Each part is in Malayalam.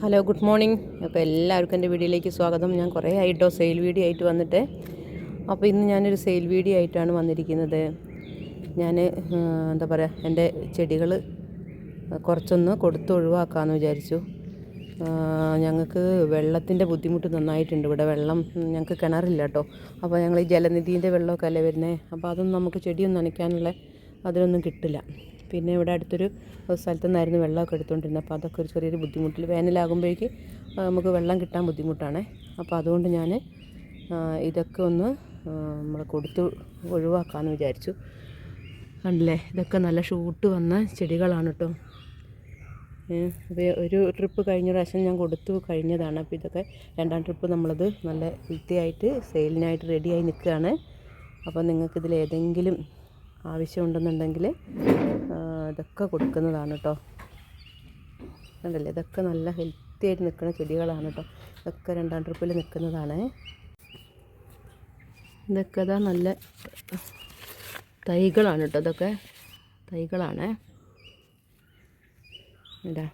Hello, good morning. അപ്പോൾ എല്ലാവർക്കും എൻ്റെ വീഡിയോയിലേക്ക് സ്വാഗതം. ഞാൻ കുറേ ആയിട്ടോ സെയിൽ വീഡിയോ ആയിട്ട് വന്നിട്ട്. അപ്പോൾ ഇന്ന് ഞാനൊരു സെയിൽ വീഡിയോ ആയിട്ടാണ് വന്നിരിക്കുന്നത്. ഞാൻ എന്താ പറയുക, എൻ്റെ ചെടികൾ കുറച്ചൊന്ന് കൊടുത്ത് ഒഴിവാക്കാമെന്ന് വിചാരിച്ചു. ഞങ്ങൾക്ക് വെള്ളത്തിൻ്റെ ബുദ്ധിമുട്ട് നന്നായിട്ടുണ്ട്. ഇവിടെ വെള്ളം ഞങ്ങൾക്ക് കിണറില്ല കേട്ടോ. അപ്പോൾ ഞങ്ങൾ ഈ ജലനിധീൻ്റെ വെള്ളമൊക്കെ അല്ലേ വരുന്നത്. അപ്പോൾ അതൊന്നും നമുക്ക് ചെടിയൊന്നും നനയ്ക്കാനുള്ള അതിനൊന്നും കിട്ടില്ല. പിന്നെ ഇവിടെ അടുത്തൊരു സ്ഥലത്തു നിന്നായിരുന്നു വെള്ളമൊക്കെ എടുത്തുകൊണ്ടിരുന്നത്. അപ്പോൾ അതൊക്കെ ഒരു ചെറിയൊരു ബുദ്ധിമുട്ടിൽ വേനലാകുമ്പോഴേക്ക് നമുക്ക് വെള്ളം കിട്ടാൻ ബുദ്ധിമുട്ടാണ്. അപ്പോൾ അതുകൊണ്ട് ഞാൻ ഇതൊക്കെ ഒന്ന് നമ്മൾ കൊടുത്ത് ഒഴിവാക്കാമെന്ന് വിചാരിച്ചു. കണ്ടില്ലേ, ഇതൊക്കെ നല്ല ഷൂട്ട് വന്ന ചെടികളാണ് കേട്ടോ. അപ്പോൾ ഒരു ട്രിപ്പ് കഴിഞ്ഞ പ്രാവശ്യം ഞാൻ കൊടുത്തു കഴിഞ്ഞതാണ്. അപ്പോൾ ഇതൊക്കെ രണ്ടാം ട്രിപ്പ് നമ്മളത് നല്ല വൃത്തിയായിട്ട് സെയിലിനായിട്ട് റെഡിയായി നിൽക്കുകയാണ്. അപ്പോൾ നിങ്ങൾക്കിതിൽ ഏതെങ്കിലും ആവശ്യമുണ്ടെന്നുണ്ടെങ്കിൽ ഇതൊക്കെ കൊടുക്കുന്നതാണ് കേട്ടോ. കണ്ടല്ലേ, ഇതൊക്കെ നല്ല ഹെൽത്തി ആയിട്ട് നിൽക്കുന്ന ചെടികളാണ് കേട്ടോ. ഇതൊക്കെ രണ്ടാം ട്രിപ്പിൽ നിൽക്കുന്നതാണ്. ഇതൊക്കെ ഇതാ നല്ല തൈകളാണ് കേട്ടോ. ഇതൊക്കെ തൈകളാണ്. ഇതാ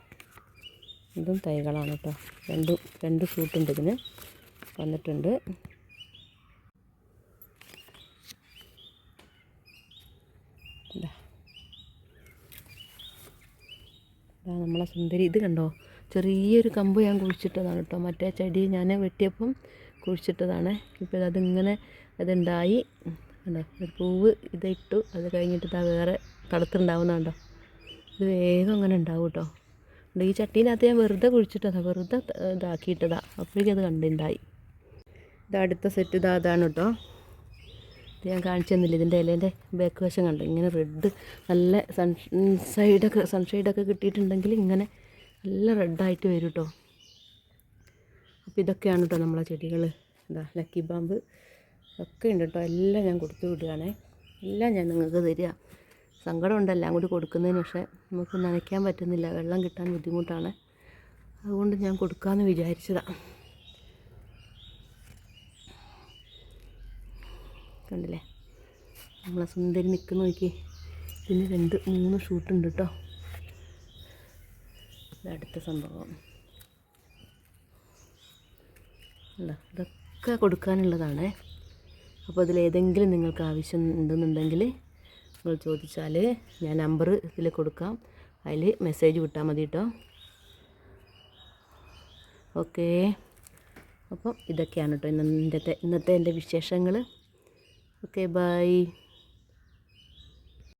ഇതും തൈകളാണ് കേട്ടോ. രണ്ട് ഷൂട്ടുണ്ട് ഇതിന് വന്നിട്ടുണ്ട്. നമ്മളെ സുന്ദരി ഇത് കണ്ടോ, ചെറിയൊരു കമ്പ് ഞാൻ കുഴിച്ചിട്ടതാണ് കേട്ടോ. മറ്റേ ചെടി ഞാൻ വെട്ടിയപ്പം കുഴിച്ചിട്ടതാണ്. ഇപ്പോൾ അതിങ്ങനെ അതുണ്ടായി. കണ്ടോ, ഒരു പൂവ് ഇതിട്ടു. അത് കഴിഞ്ഞിട്ട് ഇതാ വേറെ തളർത്തുണ്ടാവുന്നുണ്ടോ. ഇത് വേഗം അങ്ങനെ ഉണ്ടാവും കേട്ടോ. ഈ ചട്ടീനകത്ത് ഞാൻ വെറുതെ കുഴിച്ചിട്ടതാണ്, വെറുതെ ഇതാക്കിയിട്ടതാണ്. അപ്പോഴേക്കും അത് കണ്ടുണ്ടായി. ഇത് അടുത്ത സെറ്റ് അതാണ് കേട്ടോ. ഞാൻ കാണിച്ചു തന്നില്ല, ഇതിൻ്റെ ഇലേൻ്റെ ബാക്ക് വശം കണ്ടു. ഇങ്ങനെ റെഡ് നല്ല സൺഷെയ്ഡൊക്കെ കിട്ടിയിട്ടുണ്ടെങ്കിൽ ഇങ്ങനെ നല്ല റെഡായിട്ട് വരും കേട്ടോ. അപ്പോൾ ഇതൊക്കെയാണ് കേട്ടോ നമ്മളെ ചെടികൾ. ഇതാ ലക്കി ബാമ്പ് ഒക്കെ ഉണ്ട് കേട്ടോ. എല്ലാം ഞാൻ കൊടുത്തു വിടുകയാണേ. എല്ലാം ഞാൻ നിങ്ങൾക്ക് തരിക. സങ്കടമുണ്ട് എല്ലാം കൂടി കൊടുക്കുന്നതിന്. പക്ഷേ നമുക്ക് നനയ്ക്കാൻ പറ്റുന്നില്ല, വെള്ളം കിട്ടാൻ ബുദ്ധിമുട്ടാണ്. അതുകൊണ്ട് ഞാൻ കൊടുക്കാമെന്ന് വിചാരിച്ചതാണ്. കണ്ടില്ലേ, നമ്മളെ സുന്ദരി നിൽക്കുന്ന നോക്കി. ഇതിന് 2-3 ഷൂട്ടുണ്ട് കേട്ടോ. അടുത്ത സംഭവം അല്ല, ഇതൊക്കെ കൊടുക്കാനുള്ളതാണ്. അപ്പോൾ ഇതിലേതെങ്കിലും നിങ്ങൾക്ക് ആവശ്യം ഉണ്ടെന്നുണ്ടെങ്കിൽ നിങ്ങൾ ചോദിച്ചാൽ ഞാൻ നമ്പർ ഇതിൽ കൊടുക്കാം. അതിൽ മെസ്സേജ് വിട്ടാൽ മതി കേട്ടോ. ഓക്കേ, അപ്പം ഇതൊക്കെയാണ് കേട്ടോ ഇന്നത്തെ എൻ്റെ വിശേഷങ്ങൾ. Okay, bye.